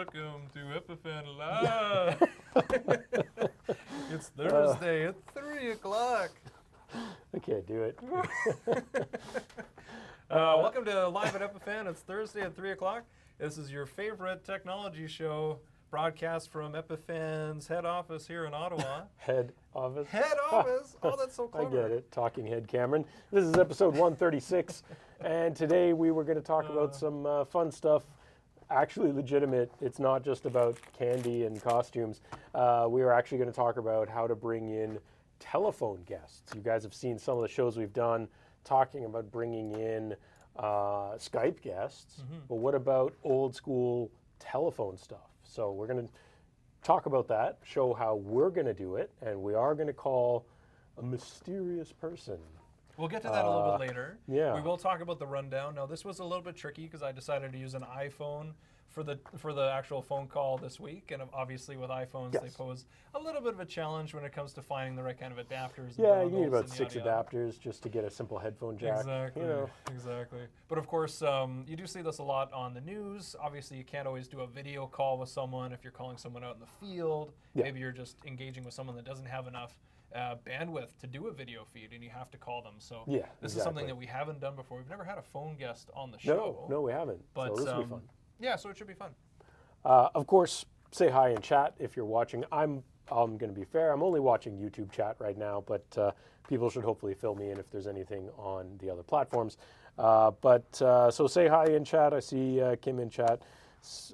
Welcome to Epiphan Live. It's Thursday at 3 o'clock. I can't do it. Welcome to Live at Epiphan. It's Thursday at 3 o'clock. This is your favorite technology show, broadcast from Epiphan's head office here in Ottawa. Head office? Head office? Oh, that's so clever. I get it. Talking Head Cameron. This is episode 136, and today we were going to talk about some fun stuff, actually legitimate. It's not just about candy and costumes. We are actually going to talk about how to bring in telephone guests. You guys have seen some of the shows we've done talking about bringing in Skype guests, but what about old school telephone stuff? So we're going to talk about that, show how we're going to do it, and we are going to call a mysterious person. We'll get to that a little bit later. Yeah. We will talk about the rundown. Now, this was a little bit tricky because I decided to use an iPhone for the actual phone call this week, and obviously with iPhones, they pose a little bit of a challenge when it comes to finding the right kind of adapters. Yeah, you need about 6 adapters just to get a simple headphone jack. Exactly, you know. Exactly. But of course, you do see this a lot on the news. Obviously, you can't always do a video call with someone if you're calling someone out in the field. Yeah. Maybe you're just engaging with someone that doesn't have enough bandwidth to do a video feed, and you have to call them. So this is something that we haven't done before. We've never had a phone guest on the show. No, we haven't. But so this will be fun. Yeah, so it should be fun. Of course, say hi in chat if you're watching. I'm going to be fair. I'm only watching YouTube chat right now, but people should hopefully fill me in if there's anything on the other platforms. So say hi in chat. I see Kim in chat.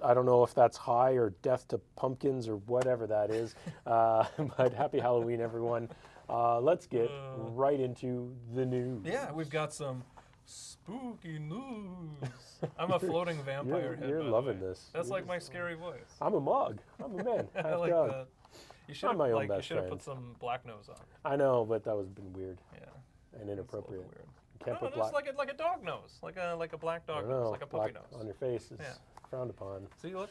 I don't know if that's hi or death to pumpkins or whatever that is, but happy Halloween, everyone. Let's get right into the news. Yeah, we've got some spooky news. I'm a floating vampire head. You're loving this. That's like my scary voice. I'm a mug. I'm a man. I like that. You should have my own best put friend. some black nose on. I know, but that would have been weird. Yeah. And inappropriate. Weird. You can't put just black. like a dog nose, like a black dog nose, like a puppy black nose. on your face is frowned upon. See, look,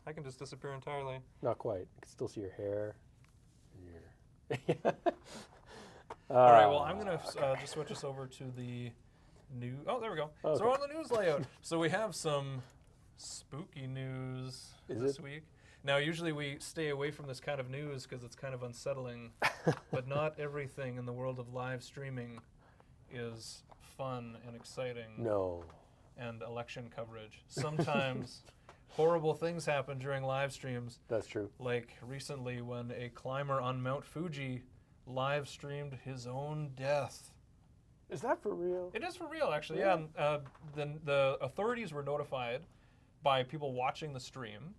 I can just disappear entirely. Not quite. You can still see your hair. All right, well, I'm going to just switch us over to the new. Oh, there we go. Okay. So we're on the news layout. So we have some spooky news this week. Now, usually we stay away from this kind of news because it's kind of unsettling, but not everything in the world of live streaming is fun and exciting. No. And election coverage. Sometimes horrible things happen during live streams. That's true. Like recently when a climber on Mount Fuji live streamed his own death. Is that for real? It is for real, actually. Yeah. The authorities were notified by people watching the stream,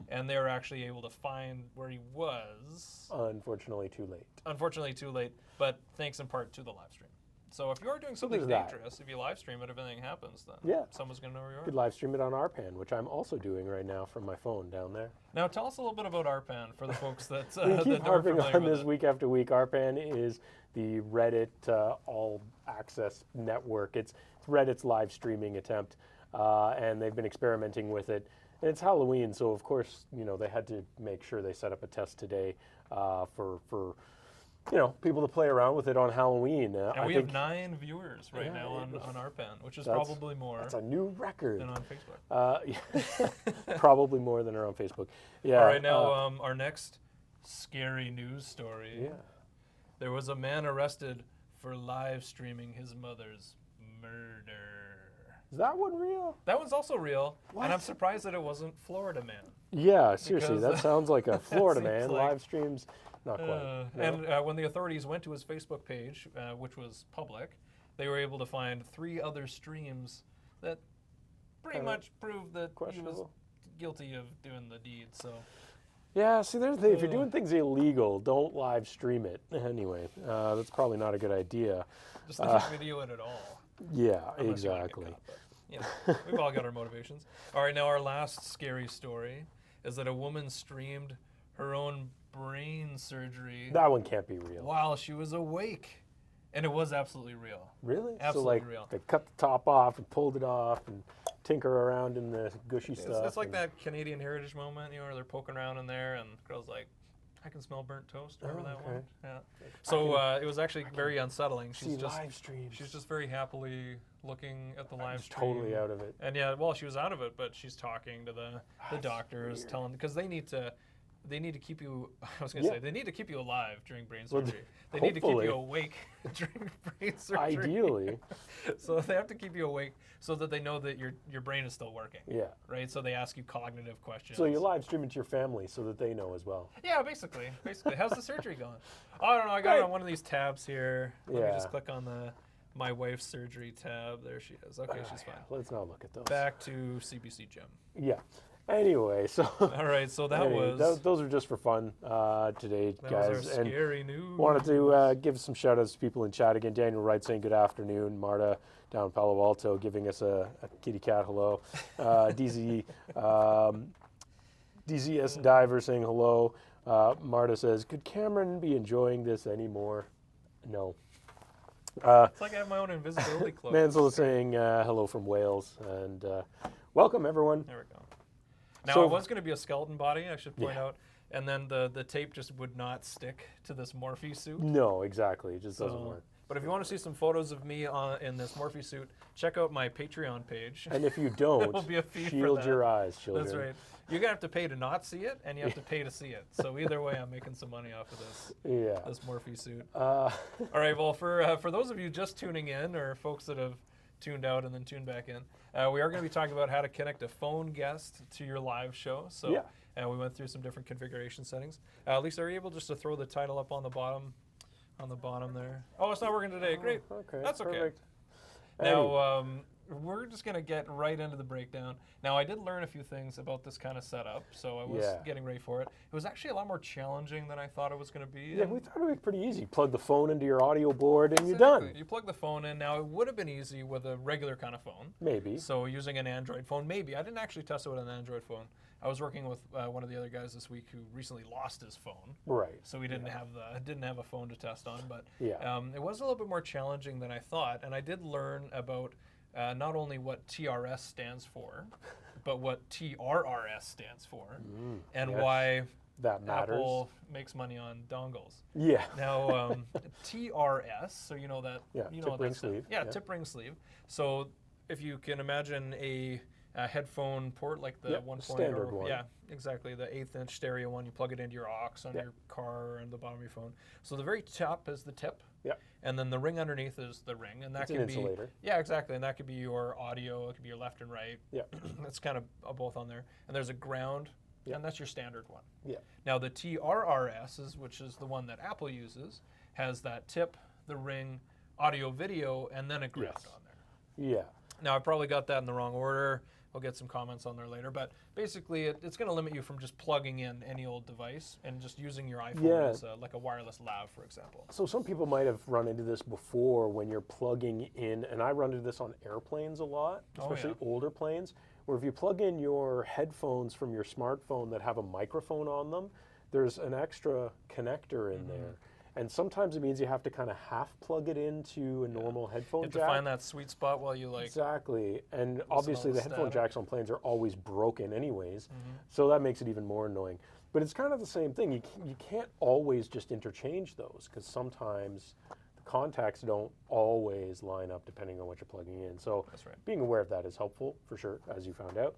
and they were actually able to find where he was. Unfortunately, too late. Unfortunately, too late, but thanks in part to the live stream. So if you're doing something dangerous, if you live stream it, if anything happens, then someone's going to know where you are. You could live stream it on Arpan, which I'm also doing right now from my phone down there. Now tell us a little bit about Arpan for the folks that we keep harping on this it. week after week. Arpan is the Reddit all-access network. It's Reddit's live streaming attempt, and they've been experimenting with it. And it's Halloween, so of course, they had to make sure they set up a test today for people to play around with it on Halloween. And we have 9 viewers right now on Arpan, which is probably more. That's a new record. Than on Facebook. Probably more than are on Facebook. Yeah. All right, now our next scary news story. Yeah. There was a man arrested for live streaming his mother's murder. Is that one real? That one's also real, what? and I'm surprised that it wasn't Florida man. Yeah, seriously, that sounds like a Florida man. Like, live streams, not quite. No. And when the authorities went to his Facebook page, which was public, they were able to find 3 other streams that pretty much proved that he was guilty of doing the deed. So. Yeah, see, there's the thing. If you're doing things illegal, don't live stream it. Anyway, that's probably not a good idea. Just don't video it at all. Yeah, exactly. We've all got our motivations. All right, now our last scary story is that a woman streamed her own brain surgery. That one can't be real. While she was awake. And it was absolutely real. Really? Absolutely so real. They cut the top off and pulled it off and tinker around in the gushy stuff. It's like that Canadian Heritage moment, where they're poking around in there and the girl's like, I can smell burnt toast. Remember that okay. one? Yeah. So it was actually very unsettling. She's just very happily looking at the live stream. Totally out of it. And yeah, well, she was out of it, but she's talking to the doctors, telling, because they need to keep you. I was going to say they need to keep you alive during brain surgery. They need to keep you awake during brain surgery. Ideally. So they have to keep you awake so that they know that your brain is still working. Yeah. Right. So they ask you cognitive questions. So you live stream it to your family so that they know as well. Yeah, basically. How's the surgery going? Oh, I don't know. I got it on one of these tabs here. Let me just click on the my wife's surgery tab. There she is. Okay, she's fine. Let's not look at those. Back to CBC Gym. Yeah. Anyway, so all right, so that was those are just for fun today, guys. That was our scary news. Wanted to give some shout outs to people in chat again. Daniel Wright saying good afternoon. Marta down in Palo Alto giving us a kitty cat hello. DZS Diver saying hello. Marta says, could Cameron be enjoying this anymore? No. It's like I have my own invisibility cloak. Mansell is saying hello from Wales, and welcome everyone. There we go. Now, it was going to be a skeleton body, I should point out, and then the tape just would not stick to this Morphe suit. No, exactly. It just doesn't work. But if you want to see some photos of me in this Morphe suit, check out my Patreon page. And if you don't, will be a fee shield for your eyes, children. That's right. You're going to have to pay to not see it, and you have to pay to see it. So either way, I'm making some money off of this Morphe suit. All right, well, for those of you just tuning in, or folks that have tuned out and then tuned back in, we are going to be talking about how to connect a phone guest to your live show. So we went through some different configuration settings. Lisa, are you able just to throw the title up on the bottom? On the bottom there. Oh, it's not working today. Great. Okay. That's okay. Perfect. Now, we're just going to get right into the breakdown. Now, I did learn a few things about this kind of setup, so I was getting ready for it. It was actually a lot more challenging than I thought it was going to be. Yeah, we thought it would be pretty easy. Plug the phone into your audio board and you're done. You plug the phone in. Now, it would have been easy with a regular kind of phone. Maybe. So using an Android phone, maybe. I didn't actually test it with an Android phone. I was working with one of the other guys this week who recently lost his phone. Right. So we didn't have a phone to test on, but it was a little bit more challenging than I thought. And I did learn about not only what TRS stands for, but what TRRS stands for, and why that matters. Apple makes money on dongles. Yeah. Now, TRS, so you know that. You know tip ring sleeve. Yeah, tip ring sleeve. So if you can imagine a headphone port like the 1.0, standard one. Yeah, exactly, the 1/8" stereo one. You plug it into your aux on your car and the bottom of your phone. So the very top is the tip. Yeah. And then the ring underneath is the ring, and that it's can an be insulator. Yeah, exactly, and that could be your audio. It could be your left and right. Yeah. That's kind of both on there. And there's a ground, and that's your standard one. Yeah. Now the TRRS, which is the one that Apple uses, has that tip, the ring, audio, video, and then a ground on there. Yeah. Now I probably got that in the wrong order. We'll get some comments on there later, but basically it's going to limit you from just plugging in any old device and just using your iPhone as like a wireless lav, for example. So some people might have run into this before when you're plugging in, and I run into this on airplanes a lot, especially older planes, where if you plug in your headphones from your smartphone that have a microphone on them, there's an extra connector in there. And sometimes it means you have to kind of half plug it into a normal headphone jack. You have to find that sweet spot while you Exactly. And obviously the headphone jacks on planes are always broken anyways, so that makes it even more annoying. But it's kind of the same thing. You can't always just interchange those because sometimes the contacts don't always line up depending on what you're plugging in. So being aware of that is helpful for sure, as you found out.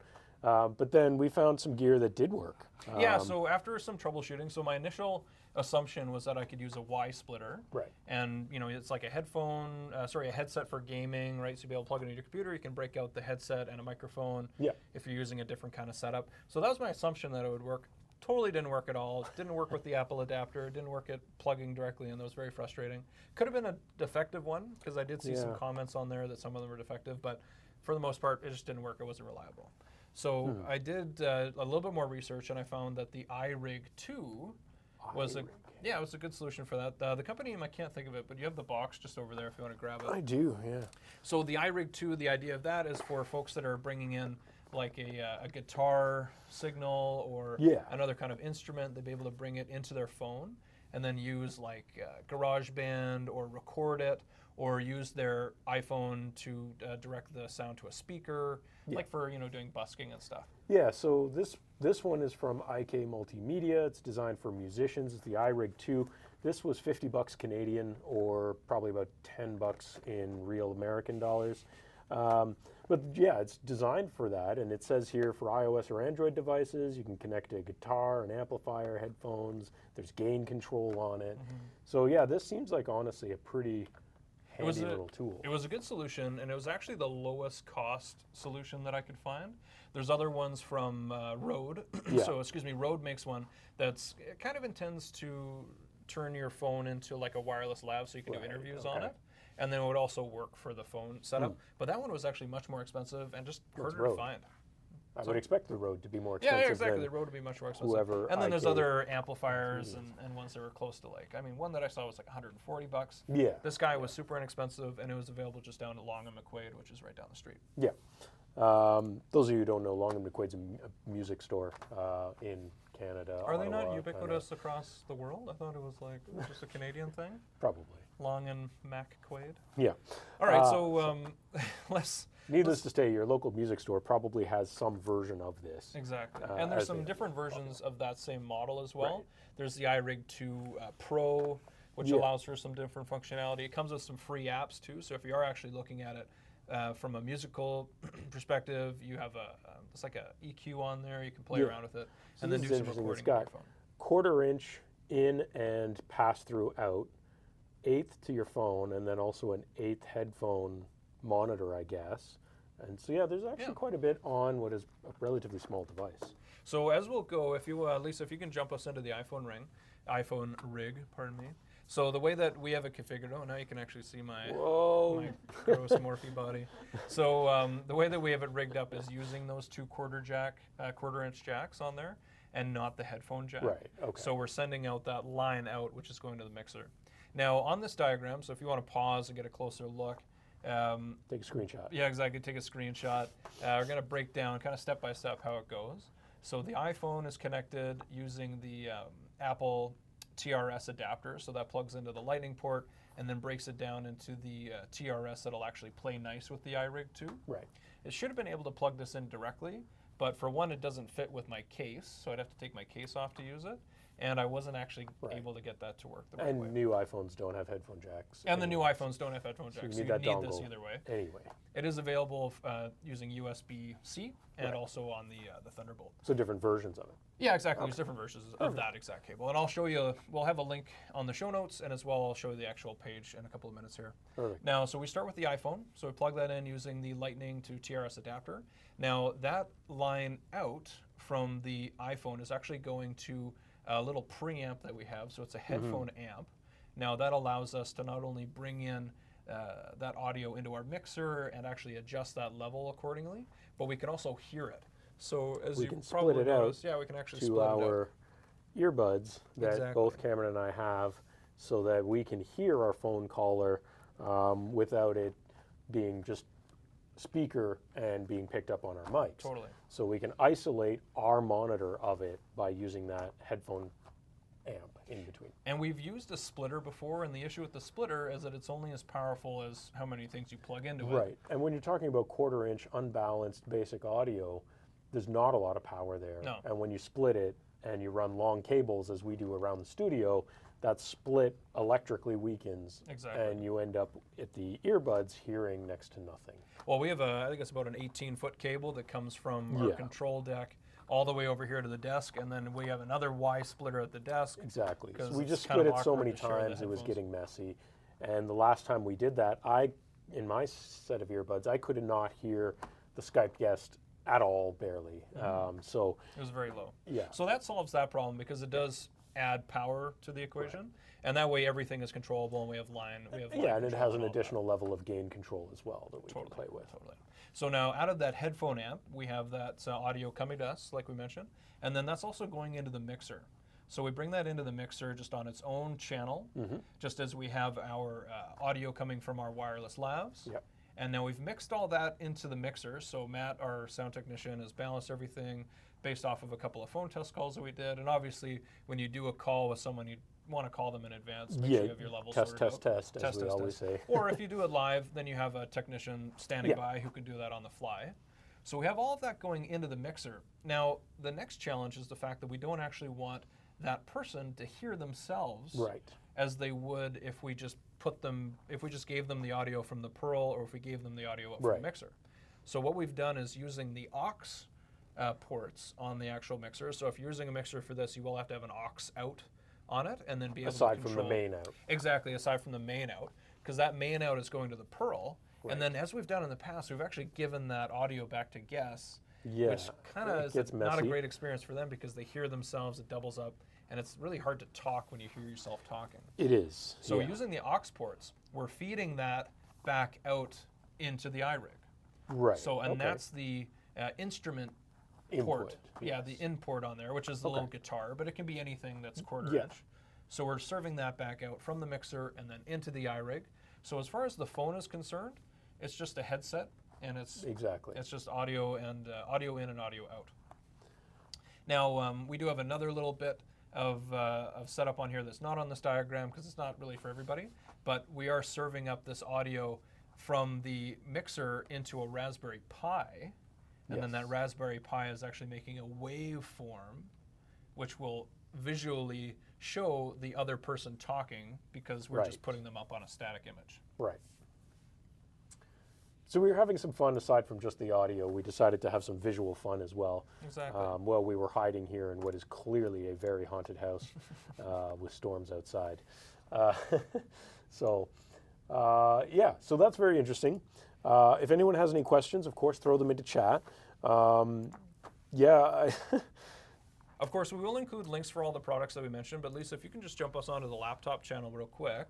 But then we found some gear that did work. So after some troubleshooting, so my initial assumption was that I could use a Y splitter. Right. And it's like a a headset for gaming, right? So you'll be able to plug it into your computer. You can break out the headset and a microphone if you're using a different kind of setup. So that was my assumption that it would work. Totally didn't work at all. It didn't work with the Apple adapter. It didn't work at plugging directly in. That was very frustrating. Could have been a defective one because I did see some comments on there that some of them were defective, but for the most part, it just didn't work. It wasn't reliable. So I did a little bit more research, and I found that the iRig 2 was it was a good solution for that. The company name, I can't think of it, but you have the box just over there if you want to grab it. I do, yeah. So the iRig 2, the idea of that is for folks that are bringing in like a guitar signal or another kind of instrument. They'd be able to bring it into their phone and then use like GarageBand or record it or use their iPhone to direct the sound to a speaker, like for doing busking and stuff. Yeah, so this one is from IK Multimedia. It's designed for musicians. It's the iRig 2. This was $50 Canadian, or probably about $10 in real American dollars. But yeah, it's designed for that, and it says here for iOS or Android devices, you can connect a guitar, an amplifier, headphones. There's gain control on it. So yeah, this seems like honestly a pretty handy little tool. It was a good solution, and it was actually the lowest cost solution that I could find. There's other ones from Rode. So excuse me, Rode makes one that's it kind of intends to turn your phone into like a wireless lav, so you can do interviews on it. And then it would also work for the phone setup. But that one was actually much more expensive and just harder to find. I would expect the Rode to be more expensive. Yeah, exactly. The Rode would be much more expensive. Whoever and then there's other amplifiers and ones that were close to like, I mean, one that I saw was like $140. Yeah. This guy was super inexpensive, and it was available just down at Long and McQuaid, which is right down the street. Yeah. Those of you who don't know, Long and McQuaid's a music store in Canada. Are they not Ottawa, ubiquitous across the world? I thought it was like just a Canadian thing. Probably. Long and McQuaid. Yeah. All right, so Needless to say, your local music store probably has some version of this. Exactly. And there's some different versions of that same model as well. There's the iRig 2 Pro, which allows for some different functionality. It comes with some free apps too, so if you are actually looking at it from a musical perspective, you have it's like a EQ on there. You can play around with it, So and then do some recording it's got on your phone. 1/4 inch in and pass through out, 1/8 to your phone, and then also an 1/8 headphone monitor, I guess. And so yeah, there's actually quite a bit on what is a relatively small device. So as we'll go, if you Lisa, if you can jump us into the iPhone rig, pardon me. So the way that we have it configured, now you can actually see my gross Morphe body. So the way that we have it rigged up is using those two 1/4 inch jacks on there, and not the headphone jack. Right. Okay. So we're sending out that line out, which is going to the mixer. Now on this diagram, so if you want to pause and get a closer look. Take a screenshot. Yeah, exactly. Take a screenshot. We're going to break down kind of step by step how it goes. So the iPhone is connected using the Apple TRS adapter. So that plugs into the Lightning port and then breaks it down into the TRS that'll actually play nice with the iRig 2. Right. It should have been able to plug this in directly, but for one, it doesn't fit with my case, so I'd have to take my case off to use it. And I wasn't actually able to get that to work the right way. And new iPhones don't have headphone jacks. And the new iPhones don't have headphone jacks, so you need this either way. Anyway. It is available using USB-C and also on the Thunderbolt. So different versions of it. Yeah, exactly. There's different versions of that exact cable. And I'll show you, we'll have a link on the show notes, and as well I'll show you the actual page in a couple of minutes here. Perfect. Now, so we start with the iPhone. So we plug that in using the Lightning to TRS adapter. Now, that line out from the iPhone is actually going to a little preamp that we have, so it's a headphone amp. Now that allows us to not only bring in that audio into our mixer and actually adjust that level accordingly, but we can also hear it. So as we you can probably split it out noticed, we can actually to split our earbuds that Exactly. both Cameron and I have, so that we can hear our phone caller without it being just speaker and being picked up on our mics. Totally. So we can isolate our monitor of it by using that headphone amp in between. And we've used a splitter before, and the issue with the splitter is that it's only as powerful as how many things you plug into it. Right. And when you're talking about 1/4 inch unbalanced basic audio, there's not a lot of power there. No. And when you split it and you run long cables, as we do around the studio, that split electrically weakens. Exactly. And you end up at the earbuds hearing next to nothing. Well, we have I think it's about an 18-foot cable that comes from our control deck all the way over here to the desk, and then we have another Y splitter at the desk. Exactly. So we it's just kind split of it so awkward many to share the times, it was headphones. getting messy. And the last time we did that, in my set of earbuds, I could not hear the Skype guest at all, barely. So It was very low. yeah. So that solves that problem because it does add power to the equation, and that way everything is controllable, and we have line. Yeah, and it has an additional level of gain control as well that we can play with. Totally. So now, out of that headphone amp, we have that audio coming to us, like we mentioned, and then that's also going into the mixer. So we bring that into the mixer just on its own channel, just as we have our audio coming from our wireless lavs. Yep. And now we've mixed all that into the mixer. So Matt, our sound technician, has balanced everything based off of a couple of phone test calls that we did. And obviously, when you do a call with someone, you want to call them in advance. Make sure you have your levels sorted out. Test, as we always say. Or if you do it live, then you have a technician standing by who can do that on the fly. So we have all of that going into the mixer. Now, the next challenge is the fact that we don't actually want that person to hear themselves as they would if we just gave them the audio from the Pearl, or if we gave them the audio up from the mixer. So what we've done is using the aux ports on the actual mixer. So if you're using a mixer for this, you will have to have an aux out on it, and then be able to control. Aside from the main out. Exactly, aside from the main out, because that main out is going to the Pearl. And then, as we've done in the past, we've actually given that audio back to guests, which kind of is not a great experience for them because they hear themselves, it doubles up, and it's really hard to talk when you hear yourself talking. It is. So using the aux ports, we're feeding that back out into the iRig. Right. So, and that's the instrument port. Yeah, the in port on there, which is the little guitar, but it can be anything that's quarter inch. So we're serving that back out from the mixer and then into the iRig. So as far as the phone is concerned, it's just a headset, and it's just audio and audio in and audio out. Now we do have another little bit of setup on here that's not on this diagram because it's not really for everybody, but we are serving up this audio from the mixer into a Raspberry Pi, and then that Raspberry Pi is actually making a waveform, which will visually show the other person talking because we're just putting them up on a static image. Right. So we were having some fun aside from just the audio. We decided to have some visual fun as well. Exactly. Well, we were hiding here in what is clearly a very haunted house with storms outside. So that's very interesting. If anyone has any questions, of course, throw them into chat. Of course, we will include links for all the products that we mentioned, but Lisa, if you can just jump us onto the laptop channel real quick.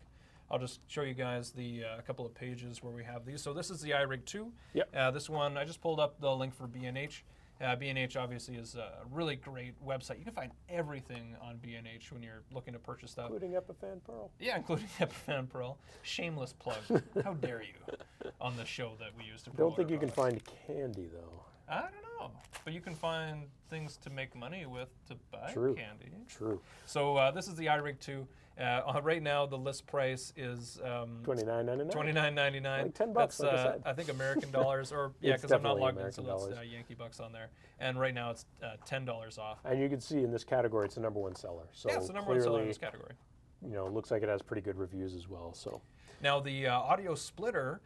I'll just show you guys the couple of pages where we have these. So this is the iRig 2. Yep. This one, I just pulled up the link for B&H. B&H obviously is a really great website. You can find everything on B&H when you're looking to purchase stuff. Including Epiphan Pearl. Yeah, including Epiphan Pearl. Shameless plug. How dare you on the show that we use to promote. Don't think you can find candy, though. I don't know. But you can find things to make money with to buy candy. True. So this is the iRig 2. Right now, the list price is $29.99. $29.99. Like $10, That's, like I said. I think American dollars, or because I'm not logged in, so that's Yankee bucks on there. And right now, it's $10 off. And you can see in this category, it's the #1 seller. So yeah, it's the #1 seller in this category. You know, it looks like it has pretty good reviews as well. So now the audio splitter.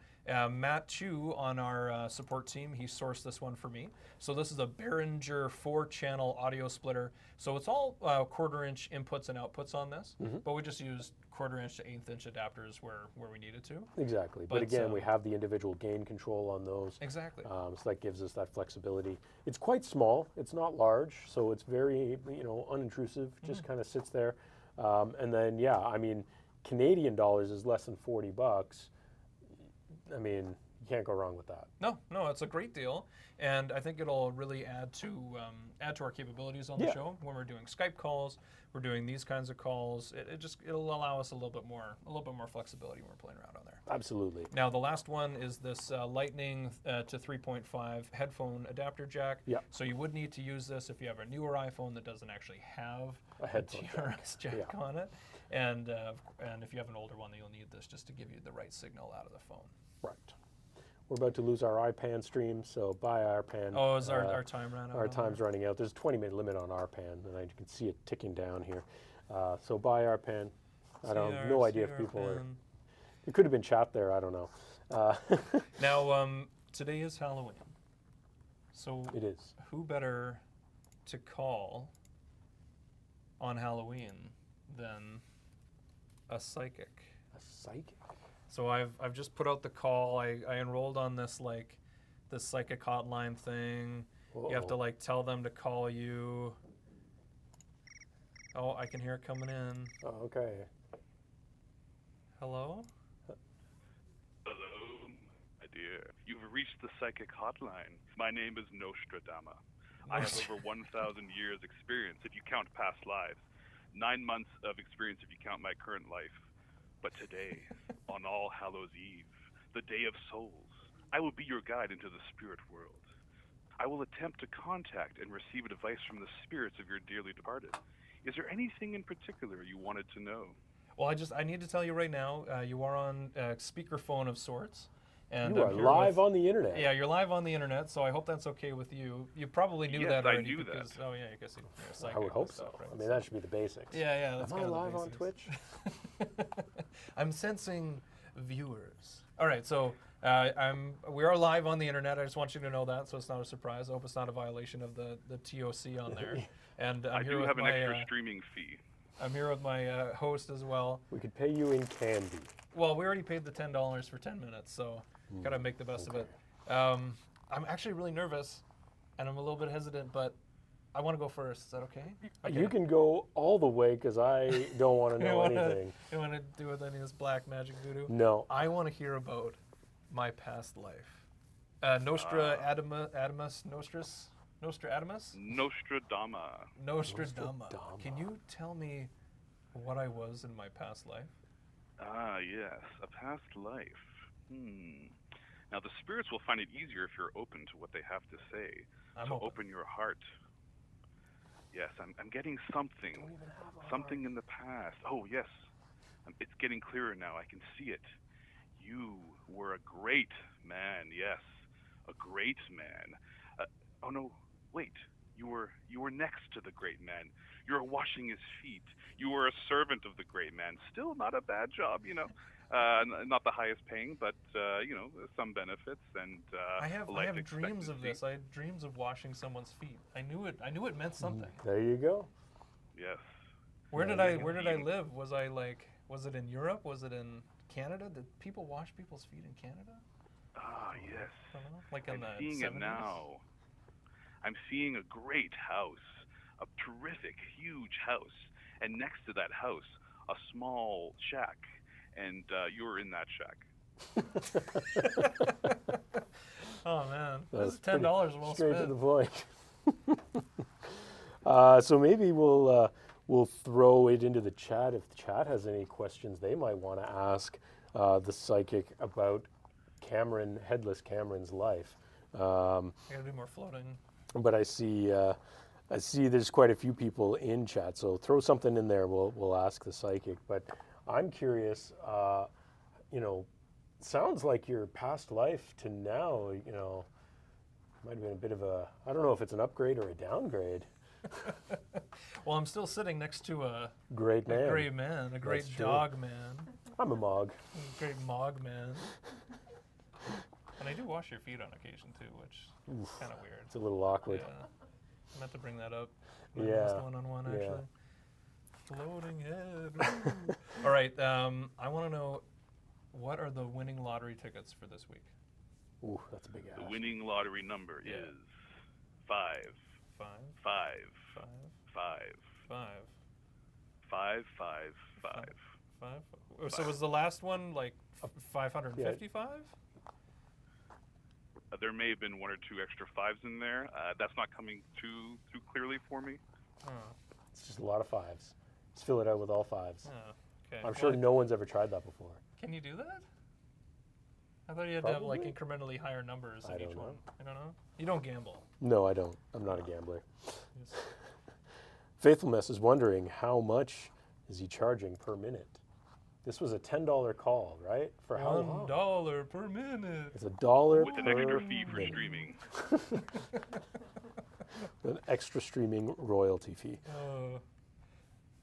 Matt Chu on our support team, he sourced this one for me. So this is a Behringer 4-channel audio splitter. So it's all quarter-inch inputs and outputs on this, but we just used quarter-inch to 1/8-inch adapters where we needed to. Exactly. But again, we have the individual gain control on those. Exactly. So that gives us that flexibility. It's quite small. It's not large, so it's very unintrusive. Just kind of sits there. And then, I mean, Canadian dollars is less than $40. I mean, you can't go wrong with that. No, it's a great deal, and I think it'll really add to our capabilities on the show when we're doing Skype calls. We're doing these kinds of calls. It'll allow us a little bit more flexibility when we're playing around on there. Absolutely. Now the last one is this Lightning to 3.5 headphone adapter jack. Yeah. So you would need to use this if you have a newer iPhone that doesn't actually have a headphone TRSS jack on it, and if you have an older one, then you'll need this just to give you the right signal out of the phone. Right. We're about to lose our iPan stream, so bye iPan. Oh, is our time ran out? Our time's running out. There's a 20-minute limit on iPan, and I can see it ticking down here. So bye iPan. I don't have no idea if people are. It could have been chat there. I don't know. Now, today is Halloween. So it is. Who better to call on Halloween than a psychic? A psychic? So I've just put out the call. I enrolled on this psychic hotline thing. You have to tell them to call you. Oh, I can hear it coming in. Oh, okay. Hello? Hello, my dear. You've reached the psychic hotline. My name is Nostradama. I have over 1,000 years experience if you count past lives. 9 months of experience if you count my current life. But today, on All Hallows Eve, the Day of Souls, I will be your guide into the spirit world. I will attempt to contact and receive advice from the spirits of your dearly departed. Is there anything in particular you wanted to know? Well, I need to tell you right now, you are on speakerphone of sorts. And You I'm are here live with- on the internet. Yeah, you're live on the internet, so I hope that's okay with you. You probably knew Yes, that I already. knew because, that. Oh yeah, I guess you're a psychic I would and hope stuff, so. right? I mean, that should be the basics. Yeah, that's Am I kind of the live on basics. Twitch? I'm sensing viewers. All right, so we are live on the internet. I just want you to know that, so it's not a surprise. I hope it's not a violation of the TOC on there. And I do have an extra streaming fee. I'm here with my host as well. We could pay you in candy. Well, we already paid the $10 for 10 minutes, so gotta make the best of it. I'm actually really nervous, and I'm a little bit hesitant, but I want to go first. Is that okay? You can go all the way because I don't want to know wanna- anything. You want to do with any of this black magic voodoo? No. I want to hear about my past life. Nostradamus? Nostradama. Nostradama. Can you tell me what I was in my past life? Ah, yes, a past life. Now, the spirits will find it easier if you're open to what they have to say. I'm so open. open your heart. Yes, I'm getting something. Something in the past. Oh, yes. It's getting clearer now. I can see it. You were a great man, yes. A great man. Oh, no, wait. You were next to the great man. You were washing his feet. You were a servant of the great man. Still not a bad job, you know. Not the highest paying, but you know, some benefits and I have life dreams of expectancy. this. I had dreams of washing someone's feet. I knew it meant something. There you go. Yes. Where did Yeah, I live? Was it in Europe? Was it in Canada? Did people wash people's feet in Canada? Ah, yes. I don't know. Like in I'm the seeing 70s? it now. I'm seeing a great house, a terrific, huge house, and next to that house, a small shack, and you're in that shack. Oh man, That's this is $10 well straight spent. to the point. So maybe we'll throw it into the chat if the chat has any questions they might want to ask the psychic about headless Cameron's life. I gotta do more floating. But I see there's quite a few people in chat, so throw something in there. We'll ask the psychic. But I'm curious. You know, sounds like your past life to now. You know, might have been a bit of a. I don't know if it's an upgrade or a downgrade. Well, I'm still sitting next to a Great man. great man, a great That's true. dog man, I'm a Mog. a great mog man. And I do wash your feet on occasion too, which is kind of weird. It's a little awkward. Yeah, I meant to bring that up. Yeah, One-on-one yeah. actually. Floating head. All right, I want to know, what are the winning lottery tickets for this week? Ooh, that's a big The ask. winning lottery number Yeah. is 5, 5, 5, 5, 5, 5, 5, 5, 5. 5. So was the last one like 555? There may have been one or two extra fives in there. That's not coming too clearly for me. Oh, It's just a lot of fives. Just fill it out with all fives. oh, okay. I'm sure Well, no one's ever tried that before. Can you do that? I thought you had to have like Probably. incrementally higher numbers in I each don't know. one. I don't know. You don't gamble. No, I don't. I'm not a gambler. You just- Faithfulness is wondering how much is he charging per minute? This was a $10 call, right? For how long? $1 per minute. It's $1 With an per extra fee for minute. streaming. An extra streaming royalty fee.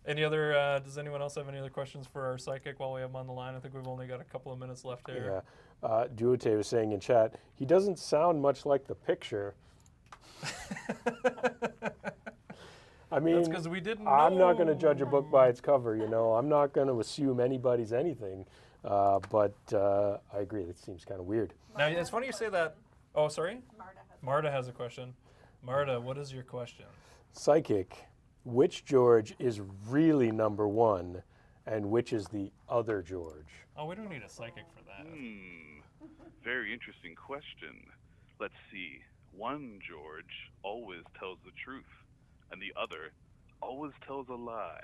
Any other? Does anyone else have any other questions for our psychic while we have him on the line? I think we've only got a couple of minutes left here. Yeah. Duote was saying in chat, he doesn't sound much like the picture. I mean, That's because we didn't I'm not going to know. judge a book by its cover, you know. I'm not going to assume anybody's anything. But I agree, it seems kind of weird. Now it's funny you say that. Oh, sorry. Marta has a question. Marta, what is your question? Psychic, which George is really number one and which is the other George? Oh, we don't need a psychic for that. Very interesting question. Let's see. One George always tells the truth, and the other always tells a lie.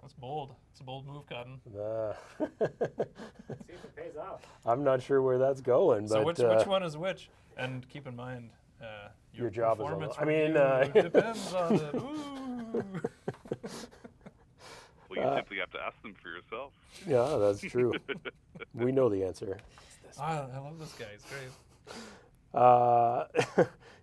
That's bold. It's a bold move, Cotton. See if it pays off. I'm not sure where that's going, So but which one is which? And keep in mind, your job is a performance I mean, review depends on it. Ooh. Well, you simply have to ask them for yourself. yeah, that's true. We know the answer. I love this guy. He's great.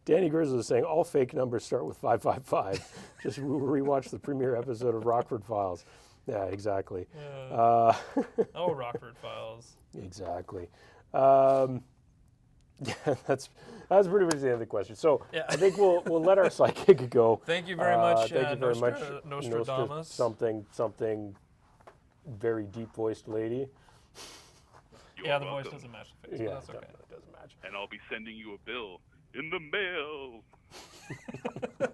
Danny Grizz is saying all fake numbers start with 555. Just rewatch the premiere episode of Rockford Files. Yeah, exactly. Oh, Rockford Files. Exactly. Yeah, that's pretty much the end of the question. So Yeah. I think we'll let our psychic go. Thank you very much. Thank you very much, Nostradamus. Something very deep voiced lady. You're Yeah, the welcome. voice doesn't match the face, Yeah, but that's okay. it doesn't match. And I'll be sending you a bill in the mail. I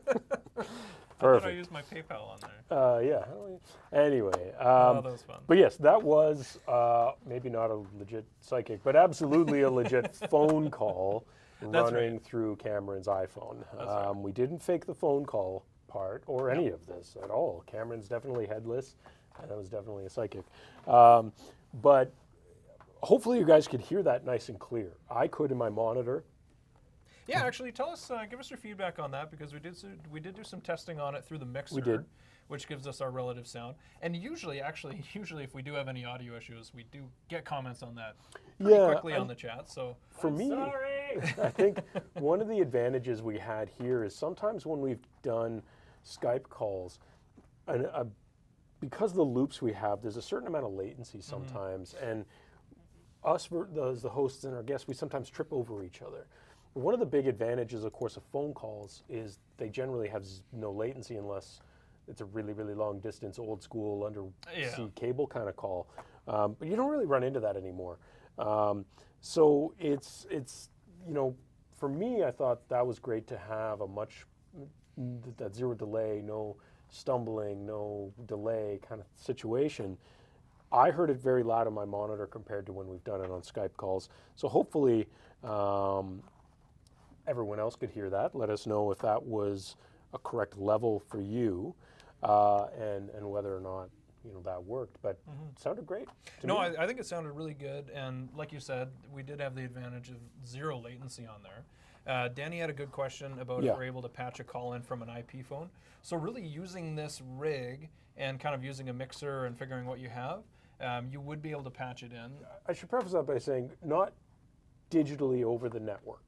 thought I Perfect. used my PayPal on there. Yeah. Anyway, Oh, that was fun. but yes, that was maybe not a legit psychic, but absolutely a legit phone call running through Cameron's iPhone. right. We didn't fake the phone call part or any of this at all. Cameron's definitely headless, and it was definitely a psychic. But hopefully you guys could hear that nice and clear. I could in my monitor. Yeah, actually, tell us, give us your feedback on that because we did do some testing on it through the mixer. We did. Which gives us our relative sound. And usually if we do have any audio issues, we do get comments on that pretty quickly on the chat. So For me, Sorry. I think one of the advantages we had here is sometimes when we've done Skype calls, and because of the loops we have, there's a certain amount of latency sometimes, and us as the hosts and our guests, we sometimes trip over each other. One of the big advantages, of course, of phone calls is they generally have no latency unless it's a really, really long distance, old school undersea cable kind of call. But you don't really run into that anymore. So it's for me, I thought that was great to have that zero delay, no stumbling, no delay kind of situation. I heard it very loud on my monitor compared to when we've done it on Skype calls. So hopefully everyone else could hear that. Let us know if that was a correct level for you and whether or not that worked. But it sounded great to me. I think it sounded really good. And like you said, we did have the advantage of zero latency on there. Danny had a good question about if we're able to patch a call in from an IP phone. So really using this rig and kind of using a mixer and figuring what you have, you would be able to patch it in. I should preface that by saying not digitally over the network.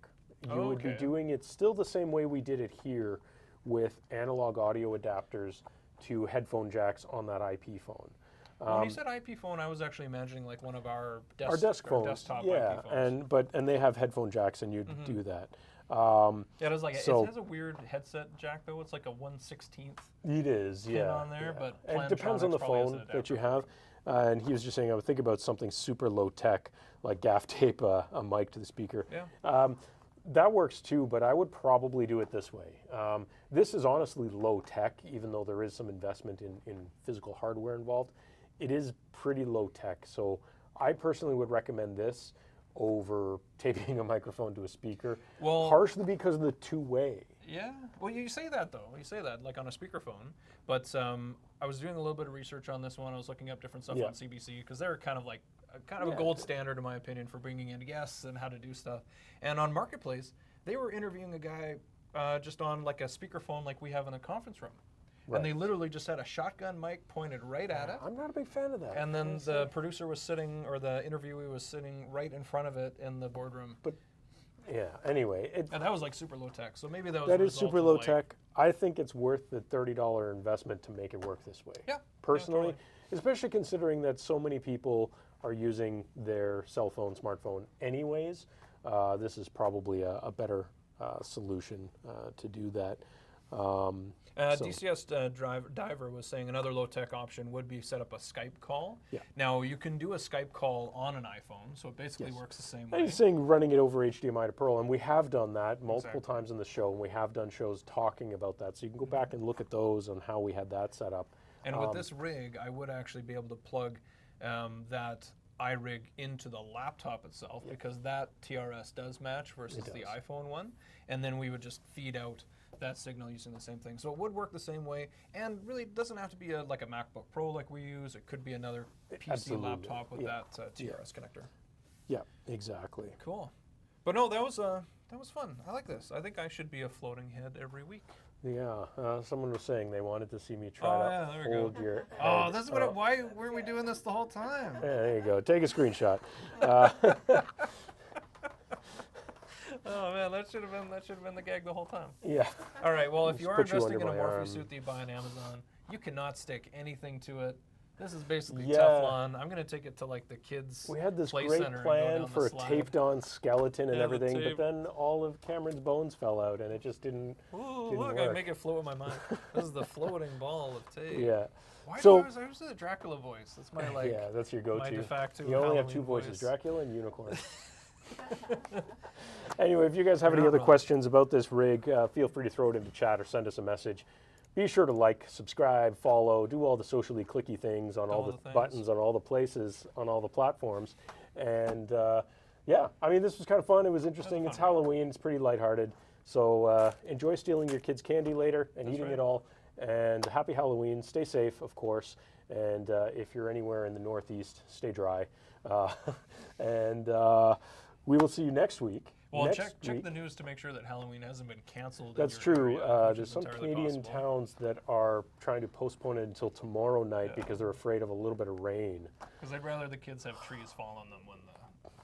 You would be doing it still the same way we did it here with analog audio adapters to headphone jacks on that IP phone. When you said IP phone, I was actually imagining like one of our desk phones, desktop yeah, IP phones. and they have headphone jacks, and you'd do that. Yeah, it was like it has a weird headset jack though. It's like a 1/16. It is, pin on there, but it depends on the Plantronics probably has phone an that you adapter. have. And he was just saying, I would think about something super low tech, like gaff tape a mic to the speaker. Yeah. That works too, but I would probably do it this way. This is honestly low tech, even though there is some investment in physical hardware involved. It is pretty low tech, so I personally would recommend this over taping a microphone to a speaker, partially because of the two-way. Yeah, well, you say that though. You say that like on a speakerphone, but I was doing a little bit of research on this one. I was looking up different stuff on CBC because they're kind of like a gold standard in my opinion for bringing in guests and how to do stuff. And on Marketplace, they were interviewing a guy just on like a speakerphone like we have in a conference room. Right. And they literally just had a shotgun mic pointed right at it. I'm not a big fan of that. And then the producer was sitting, or the interviewee was sitting right in front of it in the boardroom. But yeah, anyway. And that was like super low tech. So maybe that was that is super low tech. I think it's worth the $30 investment to make it work this way. Yeah. Personally, totally. Especially considering that so many people are using their cell phone, smartphone anyways. This is probably a better solution to do that. DCS Diver was saying another low-tech option would be set up a Skype call. Yeah. Now, you can do a Skype call on an iPhone, so it basically works the same way. I'm saying running it over HDMI to Pearl, and we have done that multiple times in the show, and we have done shows talking about that, so you can go back and look at those and how we had that set up. And with this rig, I would actually be able to plug that iRig into the laptop itself because that TRS does match versus the iPhone one, and then we would just feed out that signal using the same thing. So it would work the same way, and really it doesn't have to be like a MacBook Pro like we use. It could be another PC laptop with that TRS connector. Yeah, exactly. Cool. But no, that was That was fun. I like this. I think I should be a floating head every week. Yeah, someone was saying they wanted to see me try to hold your Oh, head this is what. up. Why weren't we doing this the whole time? Yeah, there you go. Take a screenshot. Oh man, that should have been the gag the whole time. Yeah. All right. Well, if you Just are put you investing in under a my Morphe arm. suit that you buy on Amazon, you cannot stick anything to it. This is basically Yeah. Teflon. I'm gonna take it to like the kids' We had this play great center and go plan down for the a slide. taped-on skeleton and Yeah, the everything, but tape. then all of Cameron's bones fell out, and it just didn't. Ooh, Didn't look! work. I make it float with my mind. This is the floating ball of tape. Yeah. Why So- do I always do the Dracula voice? That's my like. yeah, that's your my go-to. de facto You only have Halloween two voices: voice. Dracula and Unicorn. Anyway, if you guys have You're any not other wrong. questions about this rig, feel free to throw it into chat or send us a message. Be sure to like, subscribe, follow, do all the socially clicky things on all All the the things. buttons on all the places, on all the platforms. And yeah, I mean, this was kind of fun. It was interesting. It's fun. Halloween. It's pretty lighthearted. So enjoy stealing your kids' candy later and That's eating right. it all. And happy Halloween. Stay safe, of course. And if you're anywhere in the Northeast, stay dry. And we will see you next week. Well, Next check week- the news to make sure that Halloween hasn't been canceled. That's in your true. area, which There's is some entirely Canadian possible. towns that are trying to postpone it until tomorrow night Yeah. because they're afraid of a little bit of rain. Because I'd rather the kids have trees fall on them when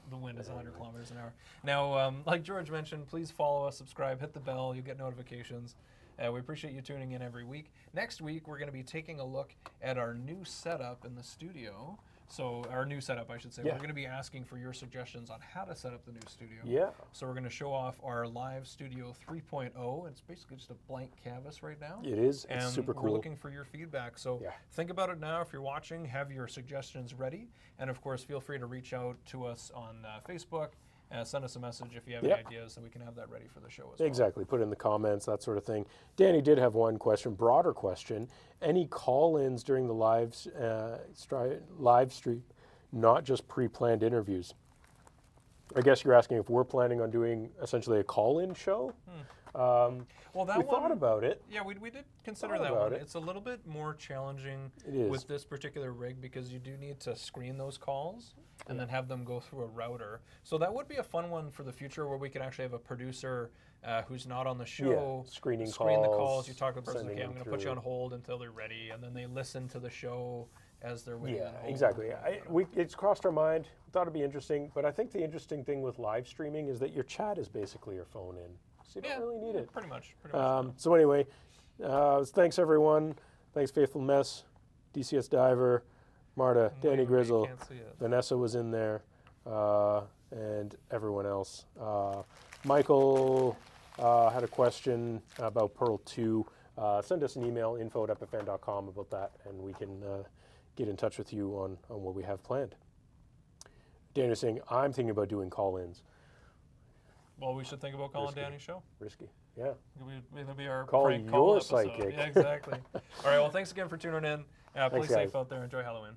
the wind is 100 kilometers an hour. Now, like George mentioned, please follow us, subscribe, hit the bell. You'll get notifications. We appreciate you tuning in every week. Next week, we're going to be taking a look at our new setup in the studio. So our new setup, I should say. Yeah. We're going to be asking for your suggestions on how to set up the new studio. Yeah. So we're going to show off our Live Studio 3.0. It's basically just a blank canvas right now. It is. And It's super we're cool. looking for your feedback. So Yeah. think about it now if you're watching, have your suggestions ready. And of course, feel free to reach out to us on Facebook. Send us a message if you have Yep. any ideas so we can have that ready for the show as well. Exactly. Put in the comments, that sort of thing. Danny did have one question, broader question. Any call-ins during the live stream, not just pre-planned interviews? I guess you're asking if we're planning on doing essentially a call-in show? Well, that We one, thought about it. yeah, we did consider Thought that about one. it. It's a little bit more challenging It is. with this particular rig because you do need to screen those calls and then have them go through a router. So that would be a fun one for the future where we can actually have a producer who's not on the show screening screen the calls, calls. You talk to the person, sending okay, I'm them going to put you through. on hold until they're ready, and then they listen to the show as they're waiting. Yeah, on hold. exactly. It's crossed our mind. Thought it'd be interesting, but I think the interesting thing with live streaming is that your chat is basically your phone in, so you don't really need it. Pretty much. Pretty much. So anyway, thanks everyone. Thanks Faithful Mess, DCS Diver, Marta, Danny Wait, Grizzle, can't see it. Vanessa was in there, and everyone else. Michael had a question about Pearl 2. Send us an email, info@epiphan.com about that, and we can get in touch with you on what we have planned. Danny was saying, I'm thinking about doing call-ins. Well, we should think about calling Risky. Danny's show. Risky. Yeah. It'll be our Call prank call your episode. psychic. Yeah, exactly. All right. Well, thanks again for tuning in. Play Thanks, safe guys. out there. Enjoy Halloween.